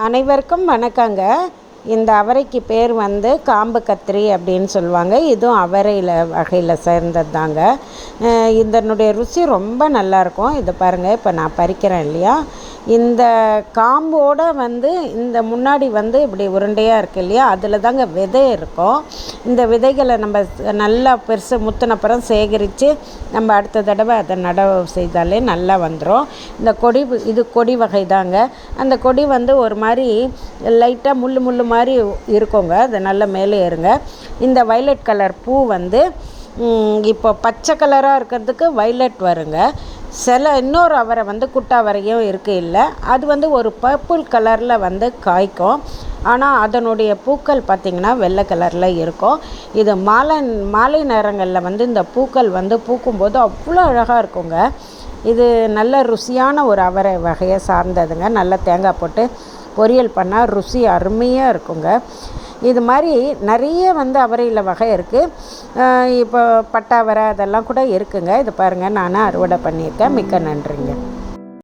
அனைவருக்கும் வணக்கங்க. இந்த அவரைக்கு பேர் வந்து காம்பு கத்திரி அப்படின்னு சொல்லுவாங்க. இதுவும் அவரையில் வகையில் சேர்ந்தது தாங்க. இதனுடைய ருசி ரொம்ப நல்லாயிருக்கும். இதை பாருங்கள், இப்போ நான் பறிக்கிறேன் இல்லையா, இந்த காம்போடு வந்து இந்த முன்னாடி வந்து இப்படி உருண்டையாக இருக்குது இல்லையா, அதில் தாங்க விதை இருக்கும். இந்த விதைகளை நம்ம நல்லா பெருசு முத்தினப்புறம் சேகரித்து நம்ம அடுத்த தடவை அதை நடவு செய்தாலே நல்லா வந்துடும். இந்த கொடி, இது கொடி வகை தாங்க. அந்த கொடி வந்து ஒரு மாதிரி லைட்டாக முள் மாதிரி இருக்குங்க. அது நல்லா மேலே ஏறுங்க. இந்த வைலட் கலர் பூ வந்து இப்போ பச்சை கலராக இருக்கிறதுக்கு வைலட் வருங்க. இன்னொரு அவரை வந்து குட்டாவரையும் இருக்குது, இல்லை அது வந்து ஒரு பர்பிள் கலரில் வந்து காய்க்கும். ஆனால் அதனுடைய பூக்கள் பார்த்திங்கன்னா வெள்ளை கலரில் இருக்கும். இது மாலை நேரங்களில் வந்து இந்த பூக்கள் வந்து பூக்கும்போது அவ்வளோ அழகாக இருக்குங்க. இது நல்ல ருசியான ஒரு அவரை வகையை சார்ந்ததுங்க. நல்ல தேங்காய் போட்டு பொரியல் பண்ணால் ருசி அருமையாக இருக்குங்க. இது மாதிரி நிறைய வந்து அவரையில் வகை இருக்குது. இப்போ பட்டாவரை அதெல்லாம் கூட இருக்குங்க. இது பாருங்கள், நான் அறுவடை பண்ணியிருக்கேன். மிக்க நன்றிங்க.